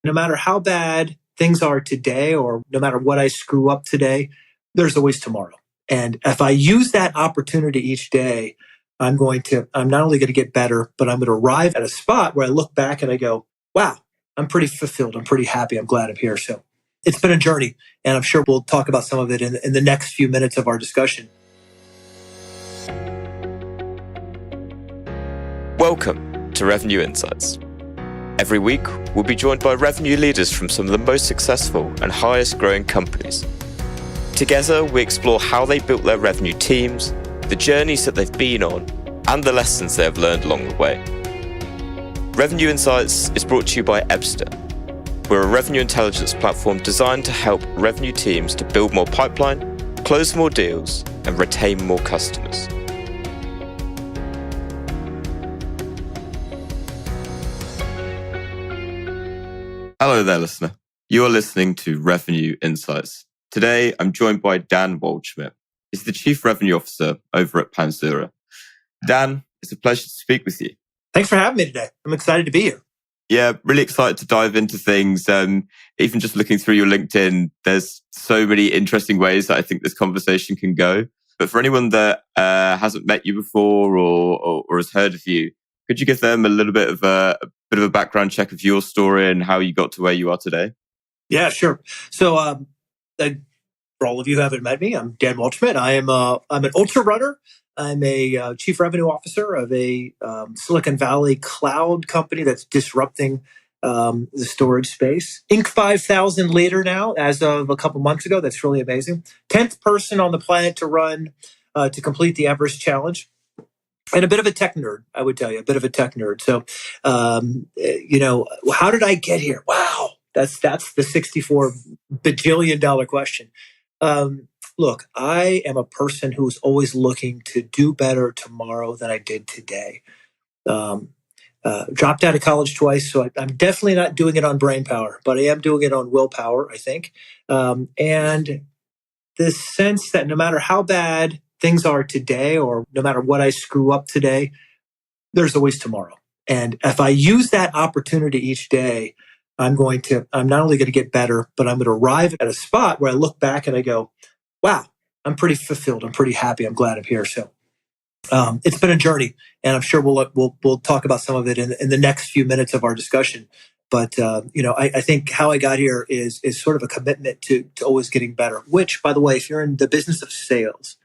No matter how bad things are today, or no matter what I screw up today, there's always tomorrow. And if I use that opportunity each day, I'm not only going to get better, but I'm going to arrive at a spot where I look back and I go, wow, I'm pretty fulfilled. I'm pretty happy. I'm glad I'm here. So it's been a journey, and I'm sure we'll talk about some of it in the next few minutes of our discussion. Welcome to Revenue Insights. Every week, we'll be joined by revenue leaders from some of the most successful and highest growing companies. Together, we explore how they built their revenue teams, the journeys that they've been on, and the lessons they have learned along the way. Revenue Insights is brought to you by Ebster. We're a revenue intelligence platform designed to help revenue teams to build more pipeline, close more deals, and retain more customers. Hello there, listener. You're listening to Revenue Insights. Today, I'm joined by Dan Waldschmidt. He's the Chief Revenue Officer over at Panzura. Dan, it's a pleasure to speak with you. Thanks for having me today. I'm excited to be here. Yeah, really excited to dive into things. Even just looking through your LinkedIn, there's so many interesting ways that I think this conversation can go. But for anyone that hasn't met you before or has heard of you, could you give them a little bit of a background check of your story and how you got to where you are today? Yeah, sure. So, for all of you who haven't met me, I'm Dan Waldschmidt. I'm an ultra runner. I'm a chief revenue officer of a Silicon Valley cloud company that's disrupting the storage space. Inc. 5,000 leader now, as of a couple months ago. That's really amazing. 10th person on the planet to complete the Everest Challenge. And a bit of a tech nerd, I would tell you, a bit of a tech nerd. So, how did I get here? Wow, that's the $64 bajillion question. Look, I am a person who's always looking to do better tomorrow than I did today. Dropped out of college twice, so I'm definitely not doing it on brain power, but I am doing it on willpower, I think. And this sense that no matter how bad things are today, or no matter what I screw up today, there's always tomorrow. And if I use that opportunity each day, I'm not only going to get better, but I'm going to arrive at a spot where I look back and I go, wow, I'm pretty fulfilled. I'm pretty happy. I'm glad I'm here. So it's been a journey, and I'm sure we'll talk about some of it in the next few minutes of our discussion. But I think how I got here is sort of a commitment to always getting better. Which, by the way, if you're in the business of sales,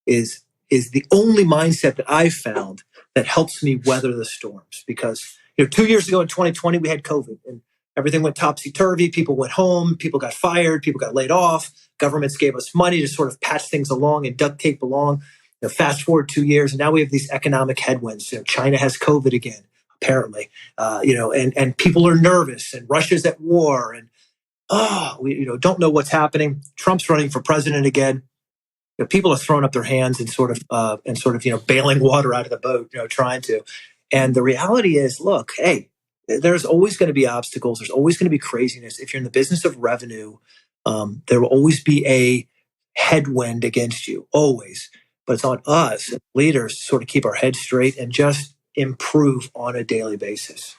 is the only mindset that I've found that helps me weather the storms. Because 2 years ago in 2020 we had COVID, and everything went topsy-turvy. People went home, people got fired, people got laid off. Governments gave us money to sort of patch things along and duct tape along. Fast forward 2 years, and now we have these economic headwinds. China has COVID again, apparently. And people are nervous, and Russia's at war, and we don't know what's happening. Trump's running for president again. People are throwing up their hands and sort of bailing water out of the boat, trying to. And the reality is, look, hey, there's always going to be obstacles. There's always going to be craziness. If you're in the business of revenue, there will always be a headwind against you, always. But it's on us leaders to sort of keep our heads straight and just improve on a daily basis.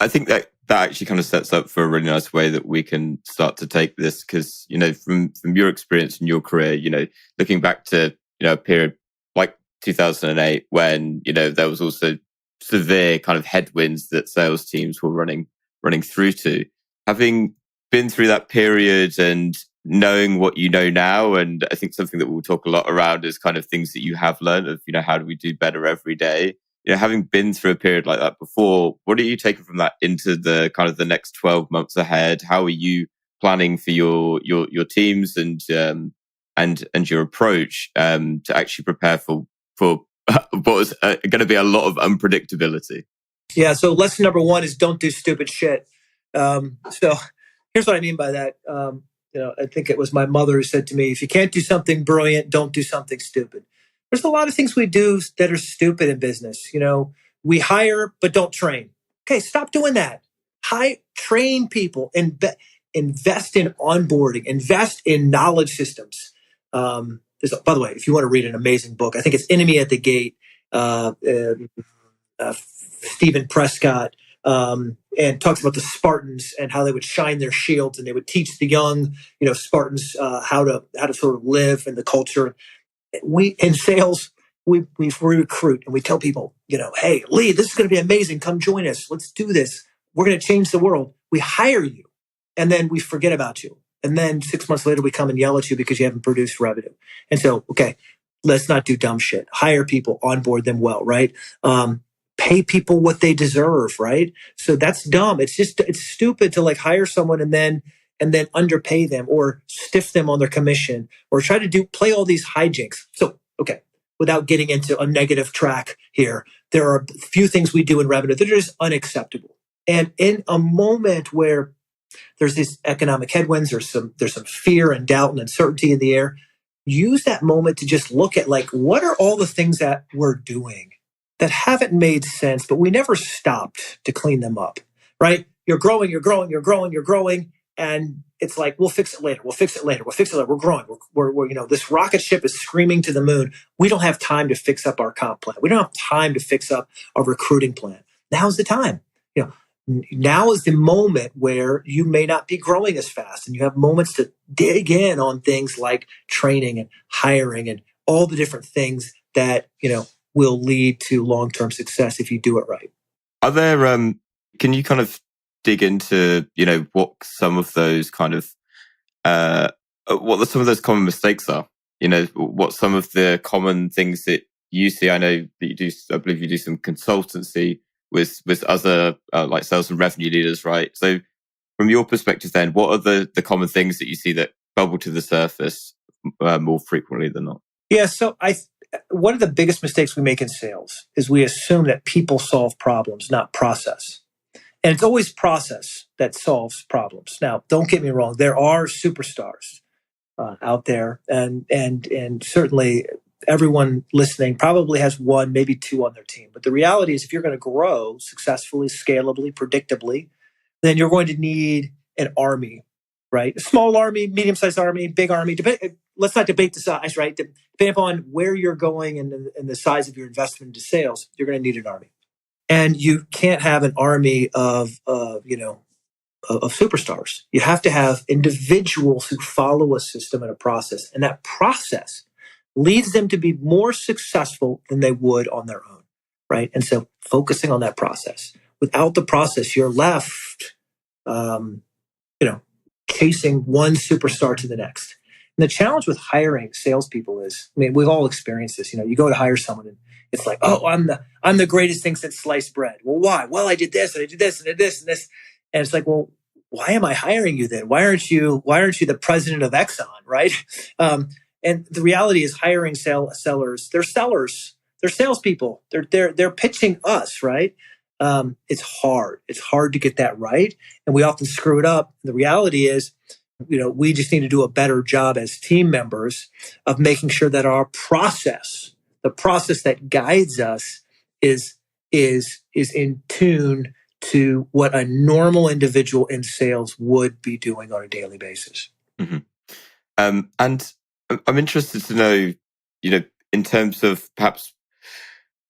I think that actually kind of sets up for a really nice way that we can start to take this, because, from your experience in your career, looking back to, a period like 2008 when, there was also severe kind of headwinds that sales teams were running through to. Having been through that period and knowing what you know now, and I think something that we'll talk a lot around is kind of things that you have learned of, how do we do better every day? Having been through a period like that before, what are you taking from that into the kind of the next 12 months ahead? How are you planning for your teams and your approach to actually prepare for what is going to be a lot of unpredictability? Yeah. So lesson number one is don't do stupid shit. So here's what I mean by that. I think it was my mother who said to me, if you can't do something brilliant, don't do something stupid. There's a lot of things we do that are stupid in business. We hire, but don't train. Okay, stop doing that. Train people, invest in onboarding, invest in knowledge systems. By the way, if you want to read an amazing book, I think it's Enemy at the Gate, Stephen Prescott. and talks about the Spartans and how they would shine their shields and they would teach the young, Spartans how to sort of live in the culture. We in sales, we recruit and we tell people, hey, Lee, this is going to be amazing. Come join us. Let's do this. We're going to change the world. We hire you, and then we forget about you. And then 6 months later, we come and yell at you because you haven't produced revenue. And so, okay, let's not do dumb shit. Hire people, onboard them well, right? Pay people what they deserve, right? So that's dumb. It's stupid to like hire someone and then underpay them or stiff them on their commission or try to play all these hijinks. So, okay, without getting into a negative track here, there are a few things we do in revenue that are just unacceptable. And in a moment where there's these economic headwinds, there's some fear and doubt and uncertainty in the air, use that moment to just look at like, what are all the things that we're doing that haven't made sense, but we never stopped to clean them up, right? You're growing. And it's like, we'll fix it later. We're growing. We're this rocket ship is screaming to the moon. We don't have time to fix up our comp plan. We don't have time to fix up our recruiting plan. Now's the time. Now is the moment where you may not be growing as fast and you have moments to dig in on things like training and hiring and all the different things that, will lead to long-term success if you do it right. Are there, can you kind of dig into, what some of those kind of, some of those common mistakes are? What some of the common things that you see? I know that you do, I believe you do some consultancy with other like sales and revenue leaders, right? So from your perspective then, what are the common things that you see that bubble to the surface more frequently than not? Yeah, so one of the biggest mistakes we make in sales is we assume that people solve problems, not process. And it's always process that solves problems. Now, don't get me wrong, there are superstars out there, and certainly everyone listening probably has one, maybe two on their team. But the reality is if you're going to grow successfully, scalably, predictably, then you're going to need an army, right? A small army, medium-sized army, big army. Let's not debate the size, right? Depending upon where you're going and the size of your investment into sales, you're going to need an army. And you can't have an army of superstars. You have to have individuals who follow a system and a process. And that process leads them to be more successful than they would on their own, right? And so focusing on that process. Without the process, you're left, chasing one superstar to the next. And the challenge with hiring salespeople is, we've all experienced this. You go to hire someone and it's like, oh, I'm the greatest thing since sliced bread. Well, why? Well, I did this and I did this and I did this and this. And it's like, well, why am I hiring you then? Why aren't you the president of Exxon, right? And the reality is hiring sellers, they're sellers. They're salespeople. They're pitching us, right? It's hard. It's hard to get that right. And we often screw it up. The reality is, we just need to do a better job as team members of making sure that our process, the process that guides us is in tune to what a normal individual in sales would be doing on a daily basis. Mm-hmm. And I'm interested to know, in terms of perhaps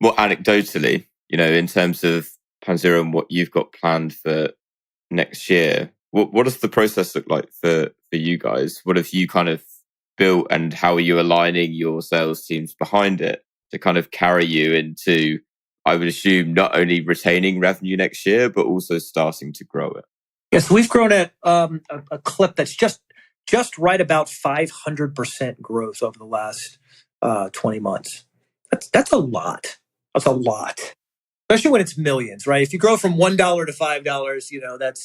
more anecdotally, in terms of Panzura and what you've got planned for next year, what does the process look like for you guys? What have you kind of built and how are you aligning your sales teams behind it to kind of carry you into, I would assume, not only retaining revenue next year, but also starting to grow it? Yes, we've grown at a clip that's just right about 500% growth over the last 20 months. That's a lot. That's a lot. Especially when it's millions, right? If you grow from $1 to $5,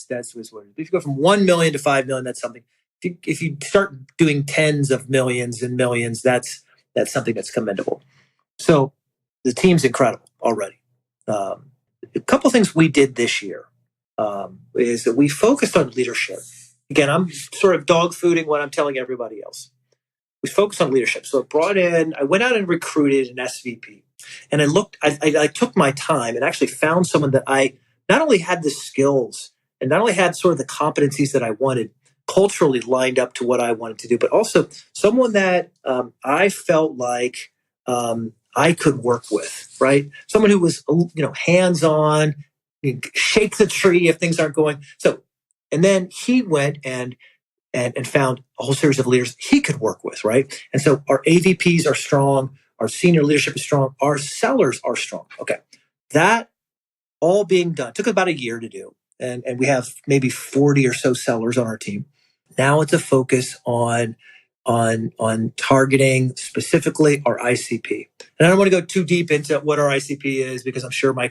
that's what it is. If you go from 1 million to 5 million, that's something. If you start doing tens of millions and millions, that's something that's commendable. So the team's incredible already. A couple of things we did this year is that we focused on leadership. Again, I'm sort of dog fooding what I'm telling everybody else. We focused on leadership. So I went out and recruited an SVP. And I took my time and actually found someone that I not only had the skills and not only had sort of the competencies that I wanted, culturally lined up to what I wanted to do, but also someone that I felt like I could work with, right? Someone who was, hands-on, shake the tree if things aren't going. So, and then he went and found a whole series of leaders he could work with, right? And so our AVPs are strong, our senior leadership is strong, our sellers are strong. Okay. That all being done took about a year to do. And we have maybe 40 or so sellers on our team. Now it's a focus on targeting specifically our ICP. And I don't want to go too deep into what our ICP is because I'm sure my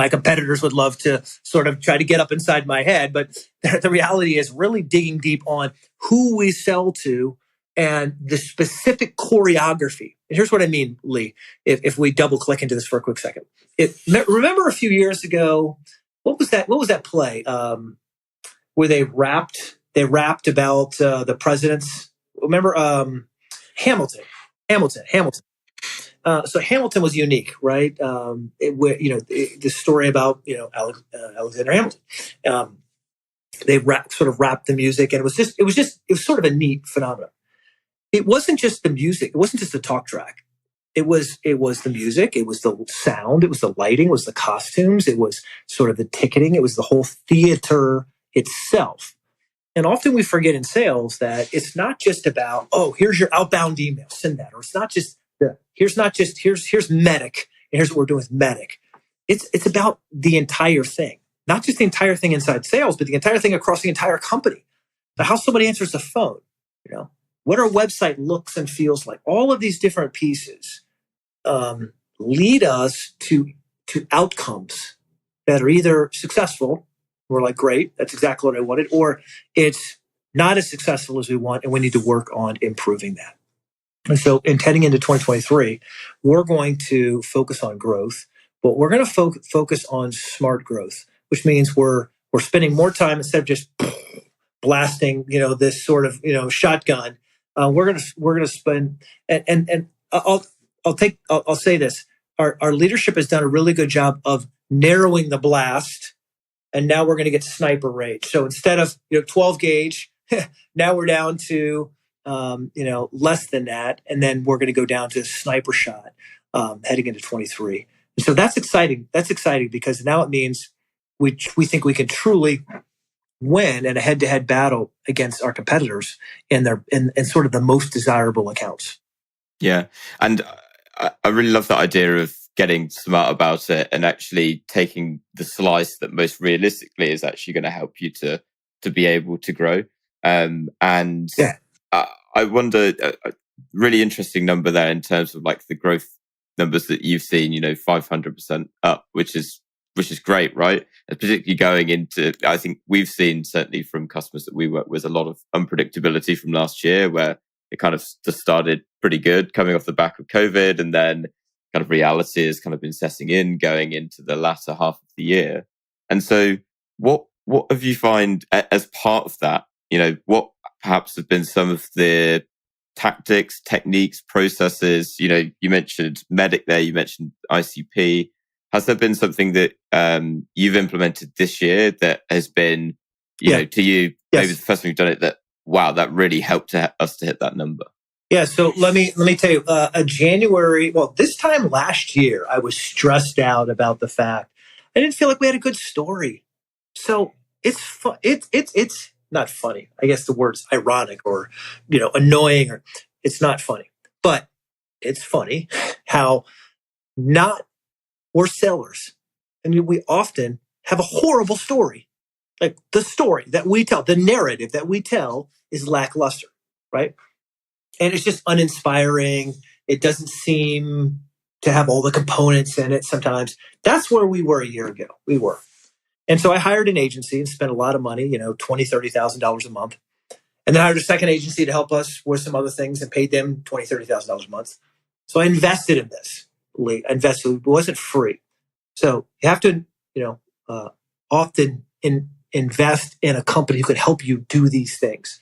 competitors would love to sort of try to get up inside my head. But the reality is really digging deep on who we sell to and the specific choreography. And here's what I mean, Lee, if we double click into this for a quick second. Remember a few years ago, what was that play where they rapped about the president's? Remember Hamilton. So Hamilton was unique, right? The story about Alexander Hamilton. They sort of rapped the music, and it was sort of a neat phenomenon. It wasn't just the music. It wasn't just the talk track. It was the music. It was the sound. It was the lighting. It was the costumes. It was sort of the ticketing. It was the whole theater itself. And often we forget in sales that it's not just about, oh, here's your outbound email, send that. Or it's not just, here's Medic, and here's what we're doing with Medic. It's about the entire thing, not just the entire thing inside sales, but the entire thing across the entire company. How somebody answers the phone, what our website looks and feels like. All of these different pieces lead us to outcomes that are either successful. We're like, great, that's exactly what I wanted. Or it's not as successful as we want, and we need to work on improving that. And so heading into 2023, we're going to focus on growth, but we're going to focus on smart growth, which means we're spending more time instead of just blasting, this sort of, shotgun. We're going to spend, and I'll say this. Our leadership has done a really good job of narrowing the blast. And now we're going to get to sniper range. So instead of 12 gauge, now we're down to less than that, and then we're going to go down to sniper shot heading into 23. And so that's exciting. That's exciting because now it means we think we can truly win in a head-to-head battle against our competitors in sort of the most desirable accounts. Yeah, and I really love that idea of getting smart about it and actually taking the slice that most realistically is actually going to help you to be able to grow. I wonder, a really interesting number there in terms of like the growth numbers that you've seen, 500% up, which is great, right? And particularly going into, I think we've seen certainly from customers that we work with a lot of unpredictability from last year where it kind of just started pretty good coming off the back of COVID, and then kind of reality has kind of been setting in going into the latter half of the year. And so what have you find as part of that, what perhaps have been some of the tactics, techniques, processes, you mentioned Medic there, you mentioned ICP. Has there been something that you've implemented this year that has been, to you, maybe the first time you've done it, that, wow, that really helped us to hit that number? Yeah, so let me tell you, this time last year, I was stressed out about the fact I didn't feel like we had a good story. So it's not funny. I guess the word's ironic or annoying, or it's not funny, but it's funny how we're sellers. I mean, we often have a horrible story. Like the story that we tell, the narrative that we tell is lackluster, right? And it's just uninspiring. It doesn't seem to have all the components in it sometimes. That's where we were a year ago. We were. And so I hired an agency and spent a lot of money, $20,000, $30,000 a month. And then I hired a second agency to help us with some other things and paid them $20,000, $30,000 a month. So I invested in this. I invested. It wasn't free. So you have to, often invest in a company who could help you do these things.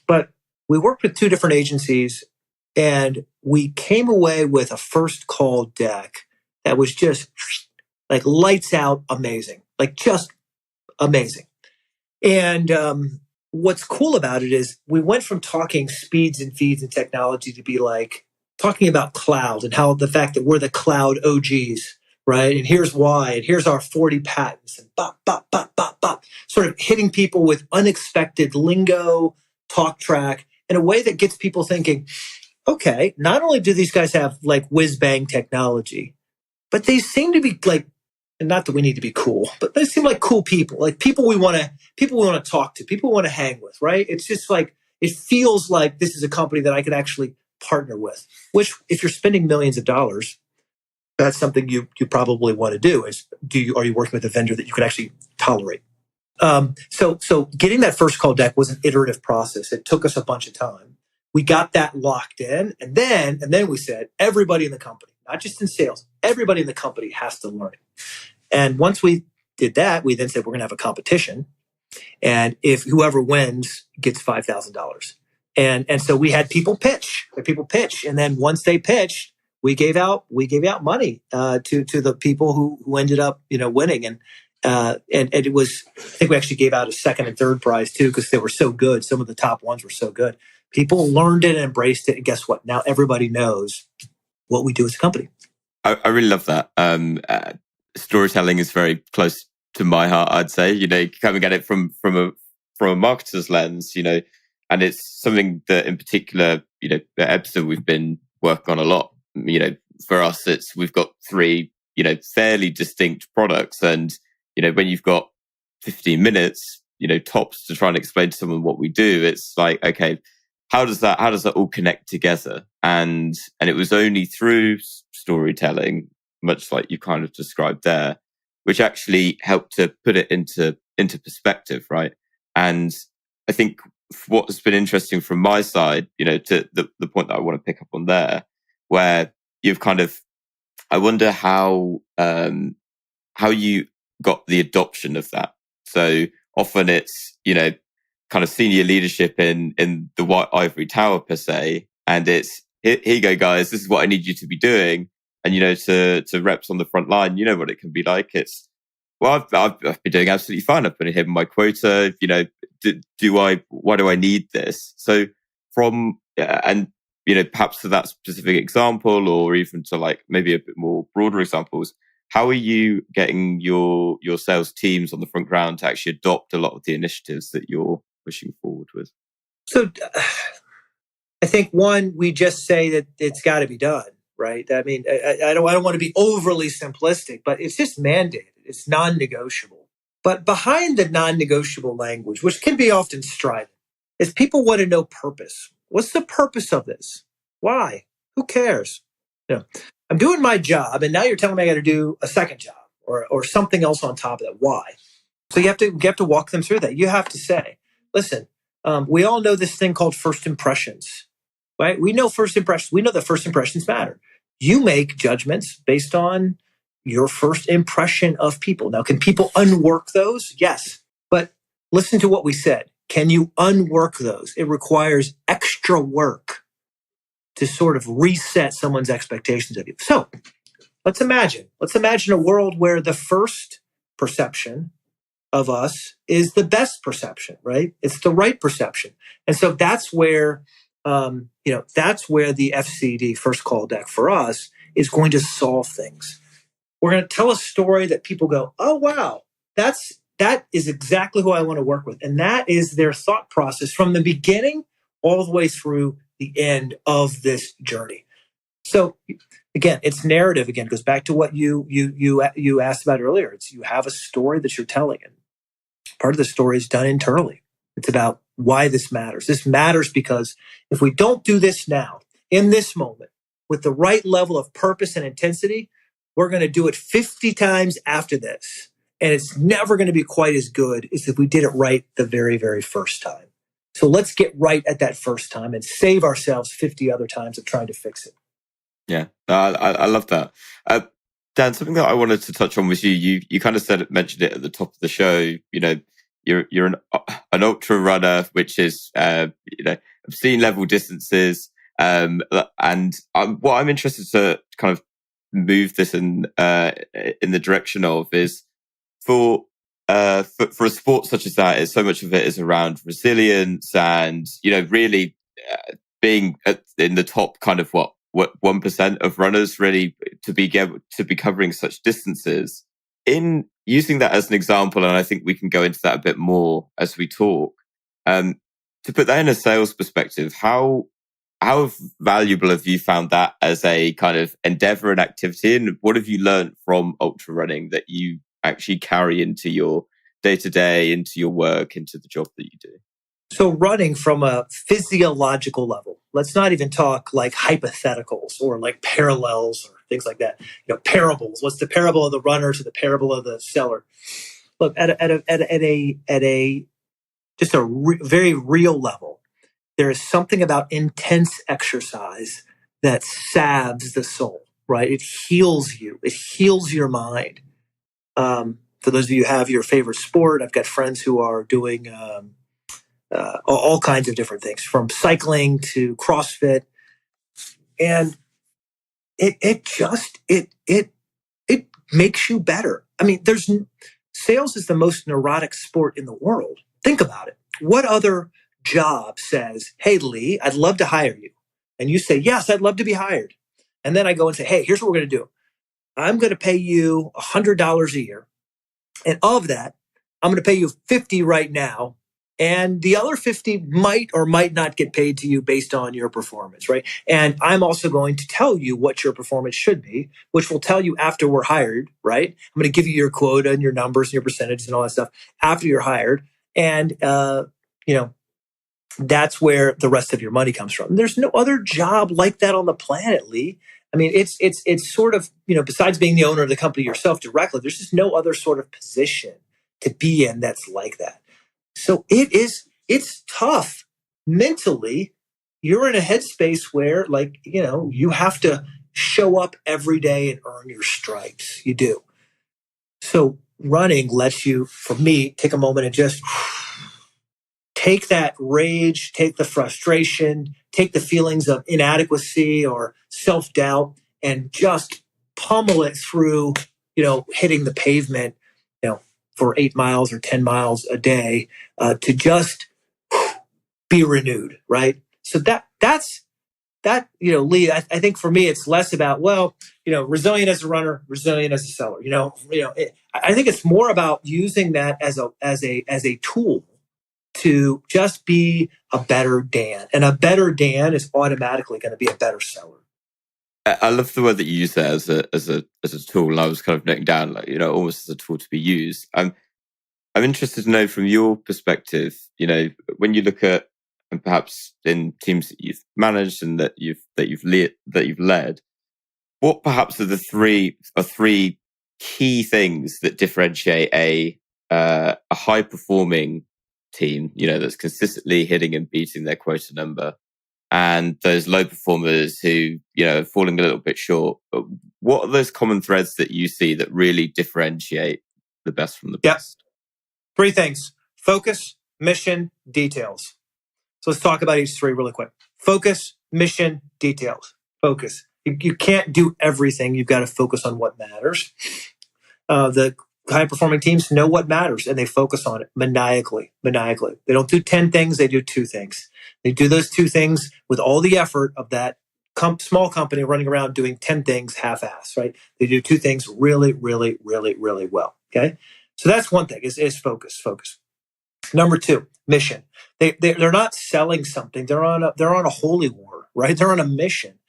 But we worked with two different agencies, and we came away with a first call deck that was just like lights out amazing, like just amazing. And what's cool about it is we went from talking speeds and feeds and technology to be like talking about cloud and how the fact that we're the cloud OGs, right? And here's why, and here's our 40 patents, and bop, bop, bop, bop, bop, sort of hitting people with unexpected lingo, talk track, in a way that gets people thinking, okay, not only do these guys have like whiz bang technology, but they seem to be like, and not that we need to be cool, but they seem like cool people, like people we want to talk to, people we want to hang with, right? It's just like, it feels like this is a company that I could actually partner with, which if you're spending millions of dollars, that's something you probably want to do is are you working with a vendor that you can actually tolerate? So getting that first call deck was an iterative process. It took us a bunch of time. We got that locked in, and then we said everybody in the company, not just in sales, everybody in the company has to learn it. And once we did that, we then said we're going to have a competition, and if whoever wins gets $5,000. And so we had people pitch, and then once they pitched, we gave out money to the people who ended up winning, and it was, I think we actually gave out a second and third prize too because they were so good. Some of the top ones were so good. People learned it and embraced it, and guess what? Now everybody knows what we do as a company. I really love that. Storytelling is very close to my heart. I'd say coming at it from a marketer's lens, and it's something that in particular, the episode we've been working on a lot. For us, we've got three, fairly distinct products. And, when you've got 15 minutes, tops to try and explain to someone what we do, it's like, okay, how does that all connect together? And it was only through storytelling, much like you kind of described there, which actually helped to put it into perspective, right? And I think what's been interesting from my side, to the point that I want to pick up on there, where you've kind of, I wonder how you got the adoption of that. So often it's, kind of senior leadership in the white ivory tower per se. And it's, here you go, guys, this is what I need you to be doing. And, to reps on the front line, what it can be like. It's, well, I've been doing absolutely fine. I've been hitting my quota. Why do I need this? So perhaps to that specific example, or even to like maybe a bit more broader examples, how are you getting your sales teams on the front ground to actually adopt a lot of the initiatives that you're pushing forward with? So I think one, we just say that it's got to be done, right? I mean, I don't want to be overly simplistic, but it's just mandated. It's non-negotiable. But behind the non-negotiable language, which can be often strident, is people want to know purpose. What's the purpose of this? Why? Who cares? I'm doing my job, and now you're telling me I got to do a second job or something else on top of that. Why? So you have to walk them through that. You have to say, listen, we all know this thing called first impressions, right? We know first impressions. We know that first impressions matter. You make judgments based on your first impression of people. Now, can people unwork those? Yes. But listen to what we said. Can you unwork those? It requires extra work to sort of reset someone's expectations of you. So let's imagine a world where the first perception of us is the best perception, right? It's the right perception. And so that's where, that's where the FCD first call deck for us is going to solve things. We're going to tell a story that people go, oh, wow, that is exactly who I want to work with. And that is their thought process from the beginning all the way through the end of this journey. So again, it's narrative. Again, goes back to what you asked about earlier. It's you have a story that you're telling, and part of the story is done internally. It's about why this matters. This matters because if we don't do this now, in this moment, with the right level of purpose and intensity, we're going to do it 50 times after this. And it's never going to be quite as good as if we did it right the very, very first time. So let's get right at that first time and save ourselves 50 other times of trying to fix it. Yeah, I love that. Dan, something that I wanted to touch on was you kind of mentioned it at the top of the show. You're an ultra runner, which is obscene level distances. And what I'm interested to kind of move this in the direction of is for a sport such as that, is so much of it is around resilience and really being in the top kind of 1% of runners really to be covering such distances. In using that as an example, and I think we can go into that a bit more as we talk, to put that in a sales perspective, how valuable have you found that as a kind of endeavor and activity? And what have you learned from ultra running that you actually carry into your day-to-day, into your work, into the job that you do? So running from a physiological level, let's not even talk like hypotheticals or like parallels or things like that. Parables. What's the parable of the runner to the parable of the seller? Look, at a just a very real level, there is something about intense exercise that salves the soul, right? It heals you. It heals your mind. For those of you who have your favorite sport, I've got friends who are doing all kinds of different things, from cycling to CrossFit, and it makes you better. I mean, sales is the most neurotic sport in the world. Think about it. What other job says, "Hey, Lee, I'd love to hire you," and you say, "Yes, I'd love to be hired," and then I go and say, "Hey, here's what we're going to do. I'm going to pay you $100 a year, and of that, I'm going to pay you 50 right now. And the other 50 might or might not get paid to you based on your performance, right? And I'm also going to tell you what your performance should be, which will tell you after we're hired, right? I'm going to give you your quota and your numbers and your percentages and all that stuff after you're hired. And, that's where the rest of your money comes from. There's no other job like that on the planet, Lee. I mean, it's sort of, besides being the owner of the company yourself directly, there's just no other sort of position to be in that's like that. So it's tough mentally. You're in a headspace where, you have to show up every day and earn your stripes. You do. So running lets you, for me, take a moment and just take that rage, take the frustration, take the feelings of inadequacy or self-doubt, and just pummel it through, hitting the pavement, for 8 miles or 10 miles a day, to just be renewed, right? So that's Lee, I think for me, it's less about, resilient as a runner, resilient as a seller. I think it's more about using that as a tool to just be a better Dan. And a better Dan is automatically going to be a better seller. I love the word that you use there as a tool. And I was kind of noting down, almost as a tool to be used. I'm interested to know from your perspective, when you look at, and perhaps in teams that you've managed and that you've led, what perhaps are the three key things that differentiate a high performing team, that's consistently hitting and beating their quota number, and those low performers who, are falling a little bit short? What are those common threads that you see that really differentiate the best from the best? 3 things: focus, mission, details. So let's talk about each 3 really quick. Focus, mission, details. Focus. You can't do everything. You've got to focus on what matters. The high-performing teams know what matters, and they focus on it maniacally. They don't do 10 things. They do 2 things. They do those 2 things with all the effort of that small company running around doing 10 things half-ass, right? They do 2 things really, really, really, really well, okay? So that's one thing, is focus. Number 2, mission. They're not selling something. They're on a holy war, right? They're on a mission.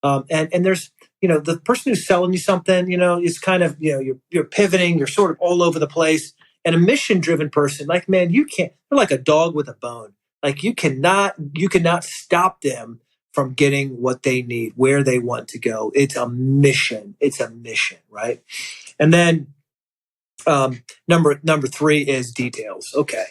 And there's, the person who's selling you something, is kind of, you're pivoting, you're sort of all over the place. And a mission-driven person, man, they're like a dog with a bone. You cannot stop them from getting what they need, where they want to go. It's a mission, right? And then number 3 is details. Okay.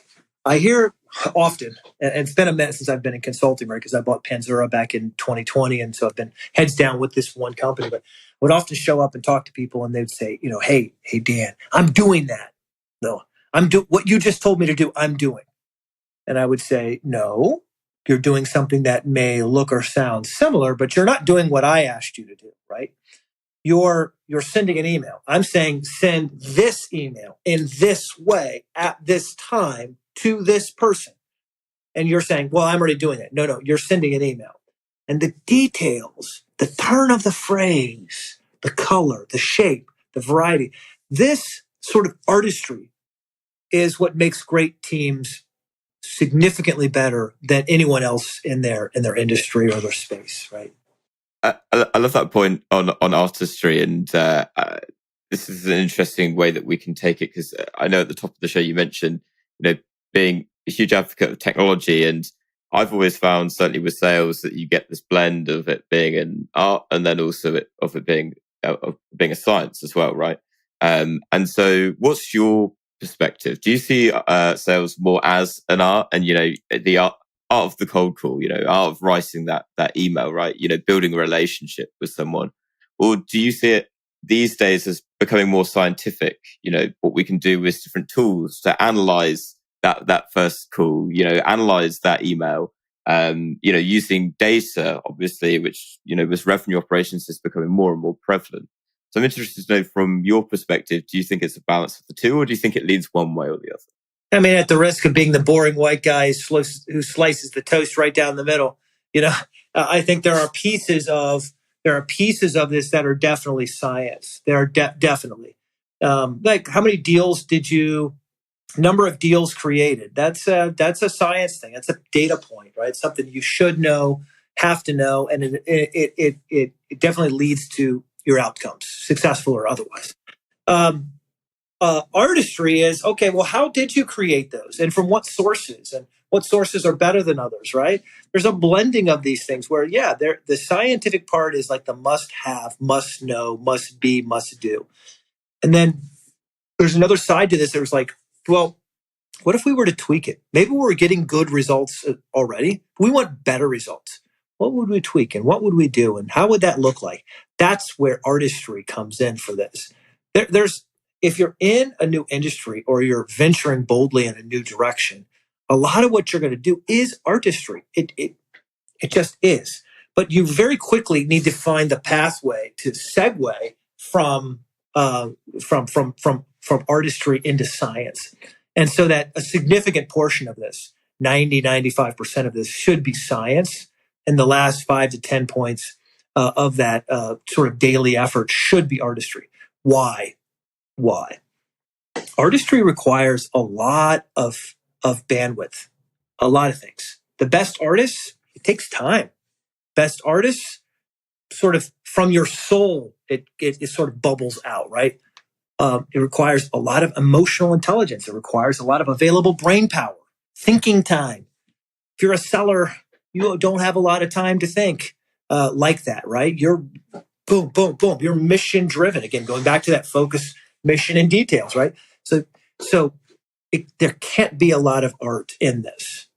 I hear often, and it's been a minute since I've been in consulting, right? Because I bought Panzura back in 2020. And so I've been heads down with this one company, but I would often show up and talk to people and they'd say, hey, Dan, I'm doing that. No, what you just told me to do, I'm doing. And I would say, no, you're doing something that may look or sound similar, but you're not doing what I asked you to do, right? You're sending an email. I'm saying send this email in this way at this time to this person. And you're saying, well, I'm already doing it. No, you're sending an email. and the details, the turn of the phrase, the color, the shape, the variety. This sort of artistry is what makes great teams significantly better than anyone else in their industry or their space, right? I love that point on artistry, and this is an interesting way that we can take it, because I know at the top of the show you mentioned, being a huge advocate of technology, and I've always found, certainly with sales, that you get this blend of it being an art and then also of it being a science as well, right? And so, what's your perspective? Do you see sales more as an art, and the art of the cold call, art of writing that email, right? Building a relationship with someone, or do you see it these days as becoming more scientific? What we can do with different tools to analyze that first call, analyze that email, using data, obviously, which, with revenue operations is becoming more and more prevalent. So I'm interested to know, from your perspective, do you think it's a balance of the two, or do you think it leans one way or the other? I mean, at the risk of being the boring white guy who slices the toast right down the middle, I think there are pieces of this that are definitely science. There are definitely, like, how many deals number of deals created? That's a science thing. That's a data point, right? Something you should know, have to know, and it definitely leads to your outcomes, successful or otherwise. Artistry is, okay, well, how did you create those, and from what sources, and what sources are better than others, right? There's a blending of these things where, the scientific part is like the must have, must know, must be, must do. And then there's another side to this. There's like, well, what if we were to tweak it? Maybe we're getting good results already. We want better results. What would we tweak, and what would we do, and how would that look like? That's where artistry comes in for this. If you're in a new industry or you're venturing boldly in a new direction, a lot of what you're going to do is artistry. It just is. But you very quickly need to find the pathway to segue from artistry into science. And so that a significant portion of this, 95% of this, should be science. And the last 5 to 10 points of that sort of daily effort should be artistry. Why? Artistry requires a lot of bandwidth, a lot of things. The best artists, it takes time. Best artists, sort of from your soul, it sort of bubbles out, right? It requires a lot of emotional intelligence. It requires a lot of available brain power, thinking time. If you're a seller, you don't have a lot of time to think like that, right? You're boom, boom, boom. You're mission driven. Again, going back to that focus, mission, and details, right? So there can't be a lot of art in this,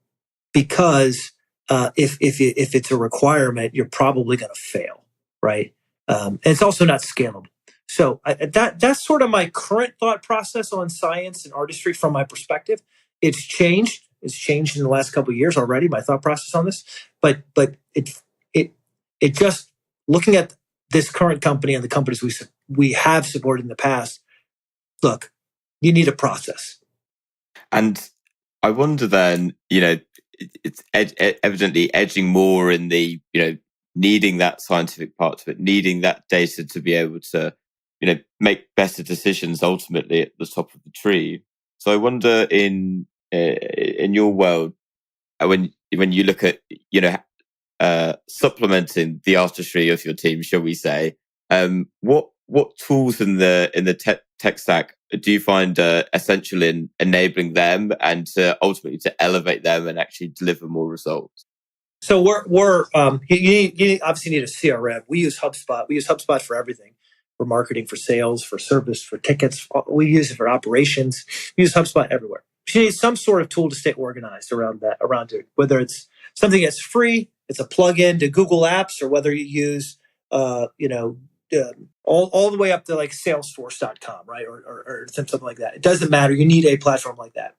because if it's a requirement, you're probably going to fail, right? And it's also not scalable. So that's sort of my current thought process on science and artistry from my perspective. It's changed. It's changed in the last couple of years already, my thought process on this. But it just, looking at this current company and the companies we have supported in the past, look, you need a process. And I wonder then, it's evidently edging more in the, needing that scientific part to it, needing that data to be able to, make better decisions ultimately at the top of the tree. So I wonder, in your world, when you look at, supplementing the artistry of your team, shall we say, what tools in the tech stack do you find essential in enabling them and ultimately to elevate them and actually deliver more results? So we're you obviously need a CRM. We use HubSpot. We use HubSpot for everything, for marketing, for sales, for service, for tickets. We use it for operations. We use HubSpot everywhere. You need some sort of tool to stay organized around it. Whether it's something that's free, it's a plug-in to Google Apps, or whether you use all the way up to like Salesforce.com, right, or something like that. It doesn't matter. You need a platform like that.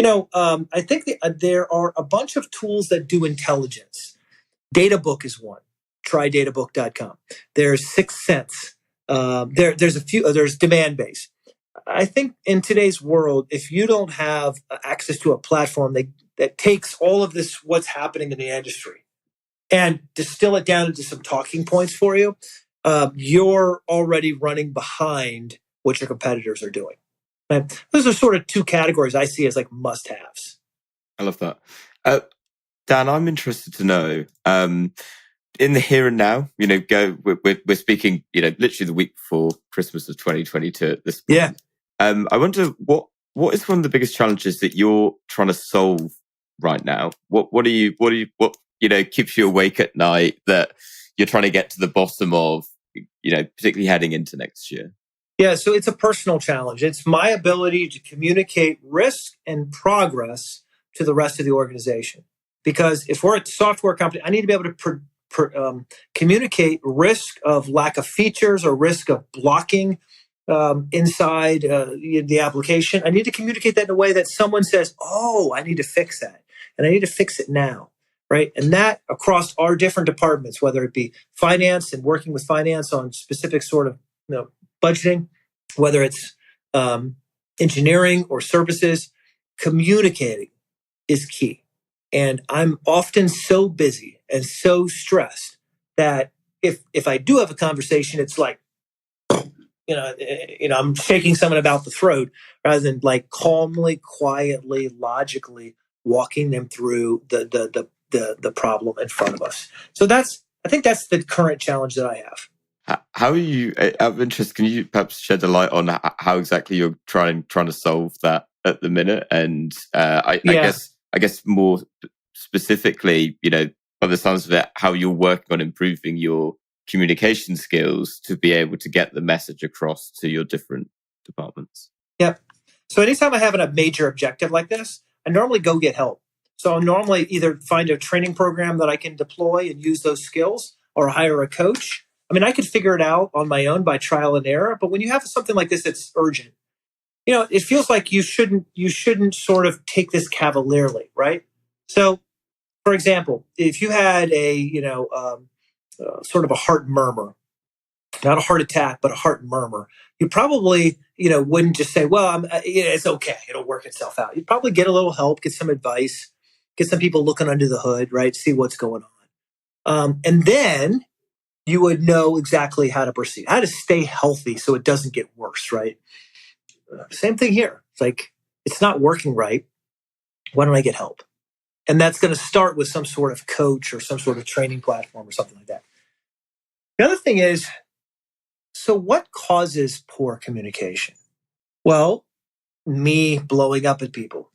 I think there are a bunch of tools that do intelligence. Databook is one. Try databook.com. There's 6 Sense. There's a few. There's Demandbase. I think in today's world, if you don't have access to a platform that takes all of this, what's happening in the industry, and distill it down into some talking points for you, you're already running behind what your competitors are doing. Right? Those are sort of two categories I see as like must-haves. I love that. Dan, I'm interested to know, in the here and now, we're speaking, literally the week before Christmas of 2022 at this point. Yeah. I wonder what is one of the biggest challenges that you're trying to solve right now? What keeps you awake at night that you're trying to get to the bottom of, particularly heading into next year? Yeah, so it's a personal challenge. It's my ability to communicate risk and progress to the rest of the organization. Because if we're a software company, I need to be able to communicate risk of lack of features or risk of blocking inside the application. I need to communicate that in a way that someone says, "Oh, I need to fix that, and I need to fix it now." Right, and that across our different departments, whether it be finance and working with finance on specific sort of budgeting, whether it's engineering or services, communicating is key. And I'm often so busy and so stressed that if I do have a conversation, it's like, I'm shaking someone about the throat rather than like calmly, quietly, logically walking them through the problem in front of us. So I think that's the current challenge that I have. How are you, out of interest, can you perhaps shed a light on how exactly you're trying to solve that at the minute? And I guess more specifically, by the sounds of it, how you're working on improving your communication skills to be able to get the message across to your different departments. Yep. So anytime I have a major objective like this, I normally go get help. So I'll normally either find a training program that I can deploy and use those skills, or hire a coach. I mean, I could figure it out on my own by trial and error. But when you have something like this that's urgent, it feels like you shouldn't sort of take this cavalierly, right? So, for example, if you had sort of a heart murmur, not a heart attack, but a heart murmur, you probably, wouldn't just say, well, it's okay, it'll work itself out. You'd probably get a little help, get some advice, get some people looking under the hood, right? See what's going on. And then you would know exactly how to proceed, how to stay healthy so it doesn't get worse, right? Same thing here. It's like, it's not working right. Why don't I get help? And that's going to start with some sort of coach or some sort of training platform or something like that. The other thing is, so what causes poor communication? Well, me blowing up at people.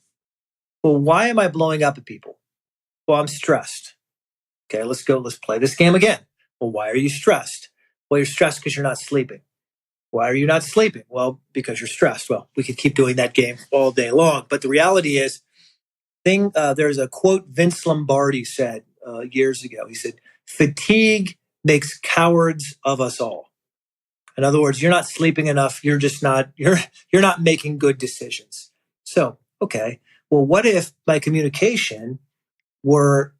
Well, why am I blowing up at people? Well, I'm stressed. Okay, let's play this game again. Well, why are you stressed? Well, you're stressed because you're not sleeping. Why are you not sleeping? Well, because you're stressed. Well, we could keep doing that game all day long. But the reality is, there's a quote Vince Lombardi said years ago. He said, "Fatigue makes cowards of us all." In other words, you're not sleeping enough. You're just not, you're not making good decisions. So, okay, well, what if my communication were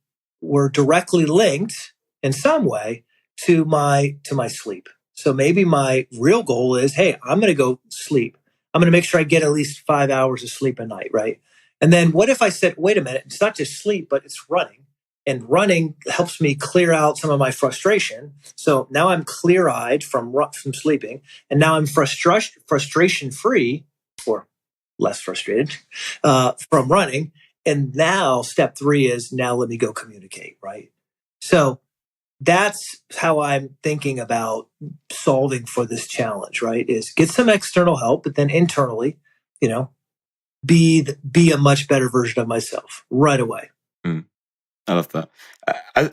directly linked in some way to my sleep? So maybe my real goal is, hey, I'm going to go sleep. I'm going to make sure I get at least 5 hours of sleep a night, right? And then what if I said, wait a minute, it's not just sleep, but it's running. And running helps me clear out some of my frustration. So now I'm clear-eyed from sleeping, and now I'm frustration-free, or less frustrated, from running. And now step 3 is, now let me go communicate, right? So that's how I'm thinking about solving for this challenge, right? Is get some external help, but then internally, be a much better version of myself right away. I love that.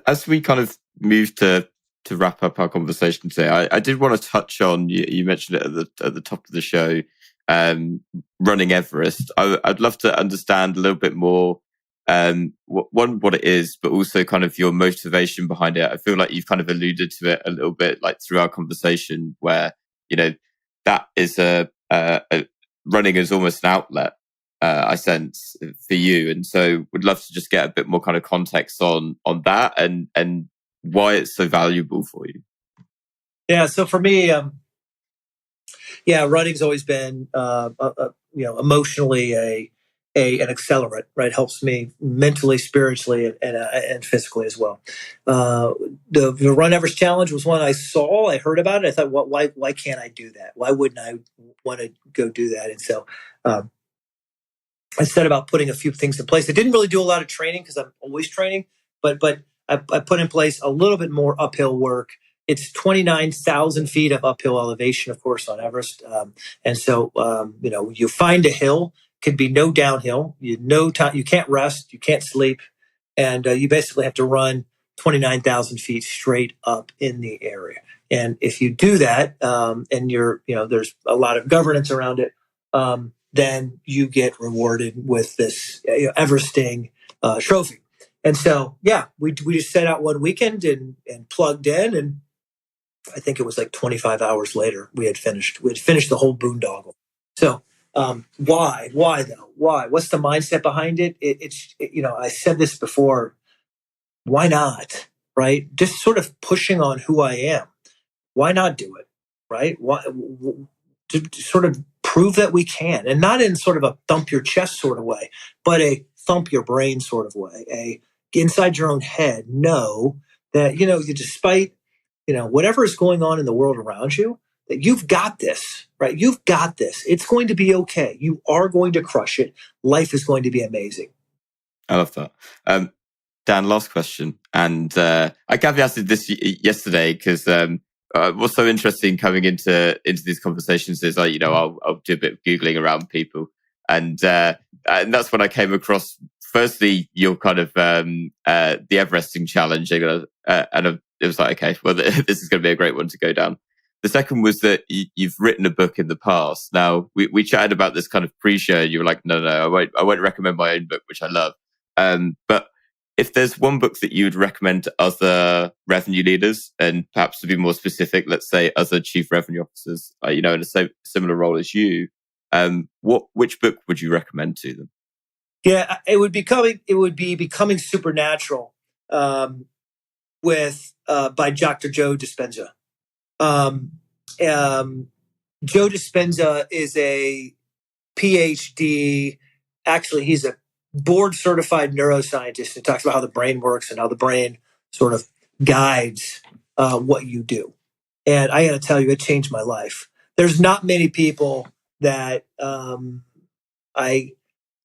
As we kind of move to wrap up our conversation today, I did want to touch on, you mentioned it at the top of the show, running Everest. I'd love to understand a little bit more, what it is, but also kind of your motivation behind it. I feel like you've kind of alluded to it a little bit, like through our conversation, where that is running is almost an outlet. I sense for you, and so would love to just get a bit more kind of context on that and why it's so valuable for you. Yeah, so for me, running's always been emotionally an accelerant, right? Helps me mentally, spiritually, and physically as well. The Run Everest Challenge was one I saw. I heard about it. I thought, why can't I do that? Why wouldn't I want to go do that? And so I set about putting a few things in place. I didn't really do a lot of training because I'm always training, but I put in place a little bit more uphill work. It's 29,000 feet of uphill elevation, of course, on Everest. And so, you find a hill, could be no downhill. No time, you can't rest, you can't sleep. And you basically have to run 29,000 feet straight up in the area. And if you do that, and there's a lot of governance around it, then you get rewarded with this Everesting trophy. And so, we just set out one weekend and plugged in, and I think it was like 25 hours later we had finished the whole boondoggle. So why though? Why? What's the mindset behind it? I said this before. Why not? Right? Just sort of pushing on who I am. Why not do it? Right? Why? To sort of prove that we can, and not in sort of a thump your chest sort of way, but a thump your brain sort of way. A inside your own head, know that despite whatever is going on in the world around you, that you've got this, right? You've got this. It's going to be okay. You are going to crush it. Life is going to be amazing. I love that. Dan, last question. And I caveated this yesterday because what's so interesting coming into these conversations is I'll do a bit of Googling around people. And that's when I came across, firstly, your kind of the Everesting challenge. And it was like, okay, well, this is going to be a great one to go down. The second was that you've written a book in the past. Now, we chatted about this kind of pre-show, and you were like, no, I won't recommend my own book, which I love. But if there's one book that you would recommend to other revenue leaders, and perhaps to be more specific, let's say other chief revenue officers, in a similar role as you, which book would you recommend to them? Yeah, it would be Becoming Supernatural, by Dr. Joe Dispenza. Joe Dispenza is a PhD. Actually, he's a board certified neuroscientist and talks about how the brain works and how the brain sort of guides what you do. And I got to tell you, it changed my life. There's not many people that I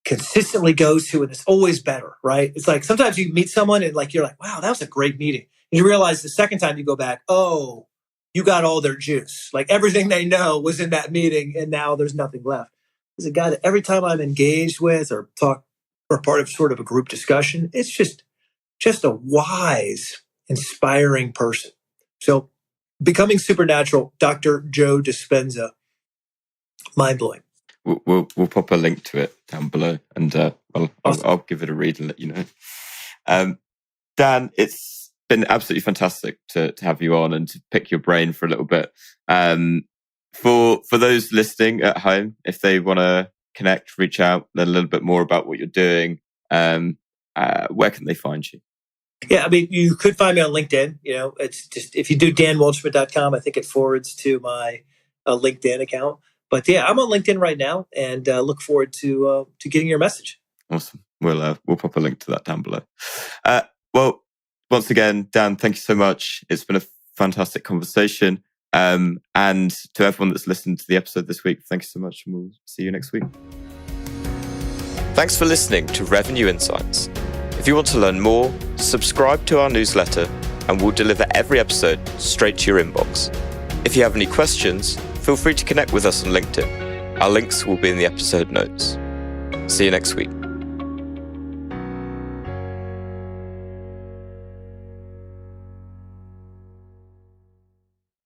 consistently go to, and it's always better, right? It's like sometimes you meet someone and you're like, wow, that was a great meeting. And you realize the second time you go back, oh, you got all their juice. Like everything they know was in that meeting, and now there's nothing left. There's a guy that every time I'm engaged with or talk or part of sort of a group discussion, it's just a wise, inspiring person. So Becoming Supernatural, Dr. Joe Dispenza, mind-blowing. We'll pop a link to it down below, and I'll give it a read and let you know. Dan, it's been absolutely fantastic to have you on and to pick your brain for a little bit. For those listening at home, if they want to connect, reach out, learn a little bit more about what you're doing, where can they find you? Yeah, I mean, you could find me on LinkedIn. It's just, if you do danwaldschmidt.com, I think it forwards to my LinkedIn account. But yeah, I'm on LinkedIn right now, and look forward to getting your message. Awesome. We'll pop a link to that down below. Well, once again, Dan, thank you so much. It's been a fantastic conversation. And to everyone that's listened to the episode this week, thank you so much, and we'll see you next week. Thanks for listening to Revenue Insights. If you want to learn more, subscribe to our newsletter, and we'll deliver every episode straight to your inbox. If you have any questions, feel free to connect with us on LinkedIn. Our links will be in the episode notes. See you next week.